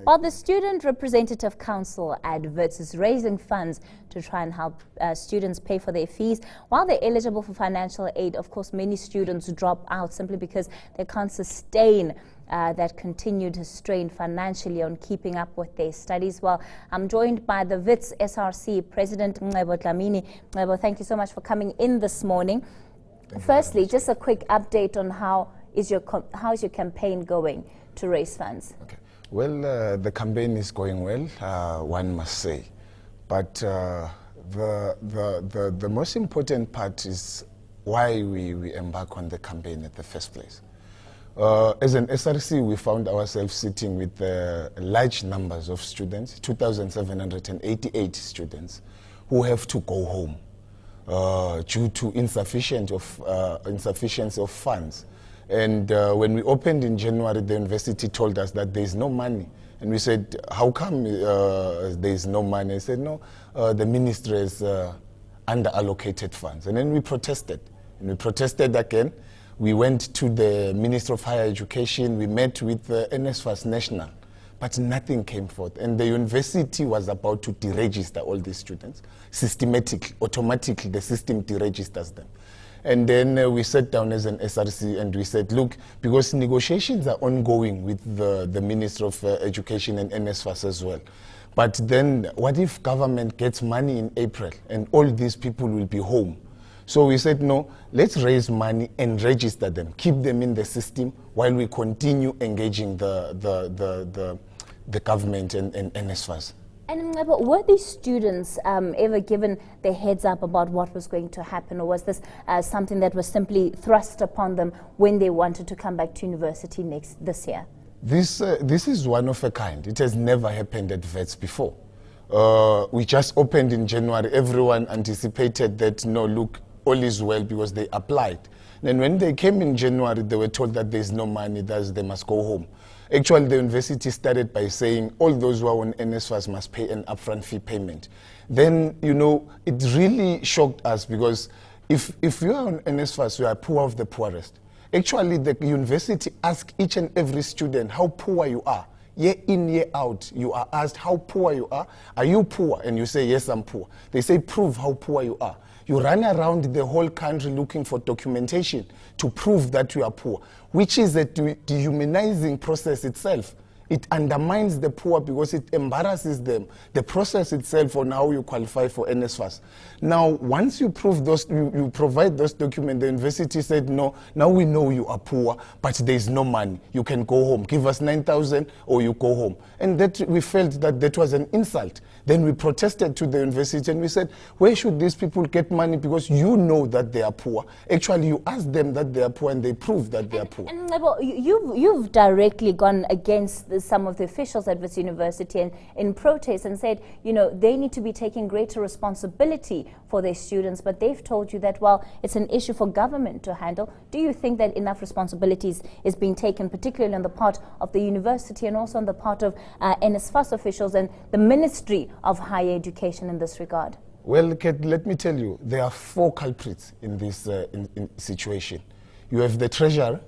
While the Student Representative Council at Wits is raising funds to try and help students pay for their fees, while they're eligible for financial aid, of course, many students drop out simply because they can't sustain that continued strain financially on keeping up with their studies. Well, I'm joined by the Wits SRC President, Mcebo Dlamini. Mcebo, thank you so much for coming in this morning. Firstly, just a quick update on how is your campaign going to raise funds? Okay. Well, the campaign is going well, one must say. But the most important part is why we embark on the campaign at the first place. As an SRC, we found ourselves sitting with large numbers of students, 2,788 students, who have to go home due to insufficiency of funds. And when we opened in January, the university told us that there is no money. And we said, how come there is no money? They said, no, the ministry has under-allocated funds. And then we protested. And we protested again. We went to the Minister of Higher Education. We met with NSFAS National. But nothing came forth. And the university was about to deregister all these students. Systematically, automatically, the system deregisters them. And then we sat down as an SRC and we said, look, because negotiations are ongoing with the Minister of Education and NSFAS as well. But then what if government gets money in April and all these people will be home? So we said, no, let's raise money and register them, keep them in the system while we continue engaging the government and NSFAS. And were these students ever given the heads up about what was going to happen, or was this something that was simply thrust upon them when they wanted to come back to university this year? This is one of a kind. It has never happened at Wits before. We just opened in January. Everyone anticipated that, no, look, all is well because they applied. Then when they came in January, they were told that there's no money, that they must go home. Actually, the university started by saying all those who are on NSFAS must pay an upfront fee payment. Then, you know, it really shocked us because if you are on NSFAS, you are poor of the poorest. Actually, the university asks each and every student how poor you are. Year in, year out, you are asked how poor you are. Are you poor? And you say, yes, I'm poor. They say, prove how poor you are. You run around the whole country looking for documentation to prove that you are poor, which is a dehumanizing process itself. It undermines the poor because it embarrasses them, the process itself on how you qualify for NSFAS. Now, once you prove those, you provide those documents, the university said, no, now we know you are poor, but there is no money. You can go home. Give us 9,000 or you go home. And that we felt that that was an insult. Then we protested to the university and we said, where should these people get money? Because you know that they are poor. Actually, you ask them that they are poor and they prove that they are poor. And you've directly gone against some of the officials at Wits University and in protest and said, you know, they need to be taking greater responsibility for their students, but they've told you that, well, it's an issue for government to handle. Do you think that enough responsibilities is being taken, particularly on the part of the university and also on the part of NSFAS officials and the Ministry of Higher Education in this regard? Well, Kate, let me tell you, there are four culprits in this situation. You have the treasurer,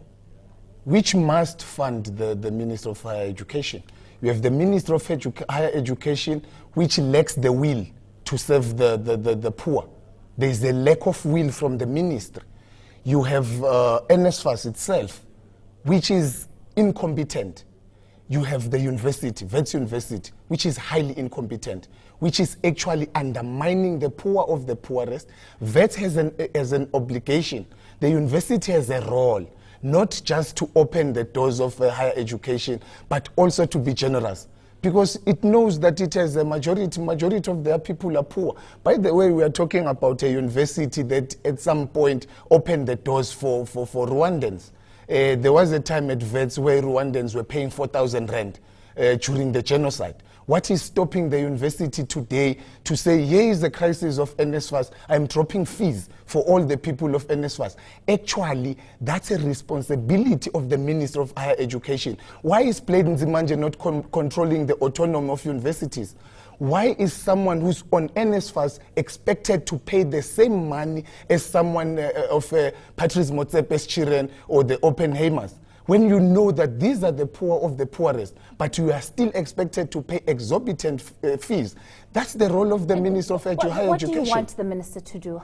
which must fund the Minister of Higher Education. You have the Minister of Higher Education, which lacks the will to serve the poor. There is a lack of will from the ministry. You have NSFAS itself, which is incompetent. You have the university, Wits University, which is highly incompetent, which is actually undermining the poor of the poorest. Wits has an obligation. The university has a role, not just to open the doors of higher education, but also to be generous. Because it knows that it has a majority of their people are poor. By the way, we are talking about a university that at some point opened the doors for Rwandans. There was a time at Wits where Rwandans were paying 4,000 rand during the genocide. What is stopping the university today to say, here is the crisis of NSFAS, I'm dropping fees for all the people of NSFAS? Actually, that's a responsibility of the Minister of Higher Education. Why is Plain Nzimanje not controlling the autonomy of universities? Why is someone who's on NSFAS expected to pay the same money as someone of Patrice Motsepe's children or the Oppenheimers? when you know that these are the poor of the poorest, but you are still expected to pay exorbitant fees. That's the role of the Minister of Higher Education. What do you want the minister to do?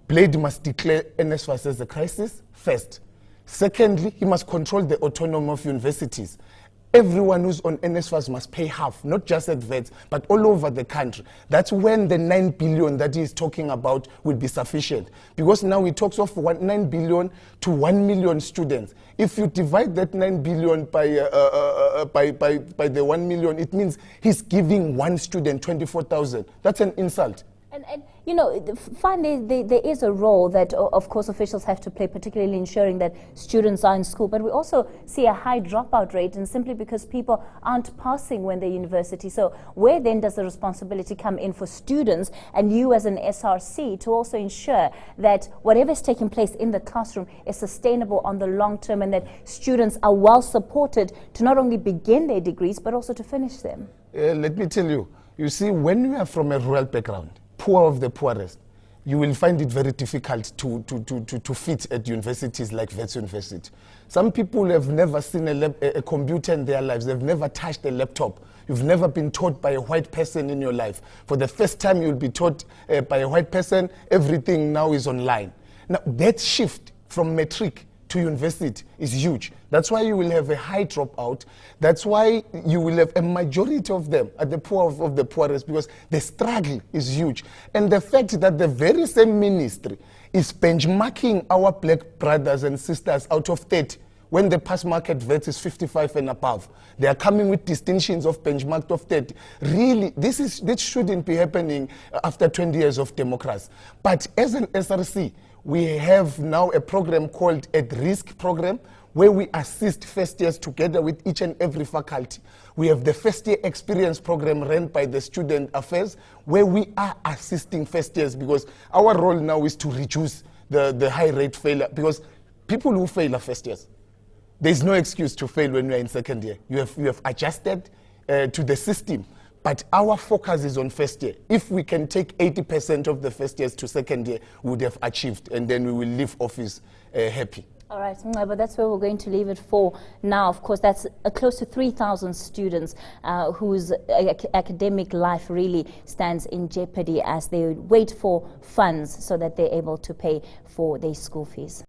Blade must declare NSFAS as a crisis, first. Secondly, he must control the autonomy of universities. Everyone who's on NSFAS must pay half, not just at Wits, but all over the country. That's when the 9 billion that he's talking about will be sufficient. Because now he talks of 9 billion to 1 million students. If you divide that 9 billion by the 1 million, it means he's giving one student 24,000. That's an insult. And you know, fine, there is a role that, of course, officials have to play, particularly ensuring that students are in school. But we also see a high dropout rate, and simply because people aren't passing when they're university. So where then does the responsibility come in for students and you as an SRC to also ensure that whatever is taking place in the classroom is sustainable on the long term, and that students are well supported to not only begin their degrees, but also to finish them? Let me tell you, you see, when you are from a rural background, poor of the poorest, you will find it very difficult to fit at universities like Wits University. Some people have never seen a computer in their lives. They've never touched a laptop. You've never been taught by a white person in your life. For the first time, you'll be taught by a white person. Everything now is online. Now, that shift from matric to university is huge. That's why you will have a high dropout. That's why you will have a majority of them at the poor of the poorest, because the struggle is huge. And the fact that the very same ministry is benchmarking our black brothers and sisters out of 30, when the pass mark at Wits is 55 and above. They are coming with distinctions of benchmark of 30. Really, this shouldn't be happening after 20 years of democracy. But as an SRC, we have now a program called At Risk program, where we assist first years together with each and every faculty. We have the first year experience program run by the Student Affairs, where we are assisting first years, because our role now is to reduce the high rate failure, because people who fail are first years. There's no excuse to fail when you're in second year. You have adjusted to the system. But our focus is on first year. If we can take 80% of the first years to second year, we would have achieved, and then we will leave office happy. All right, but that's where we're going to leave it for now. Of course, that's close to 3,000 students whose academic life really stands in jeopardy as they wait for funds so that they're able to pay for their school fees.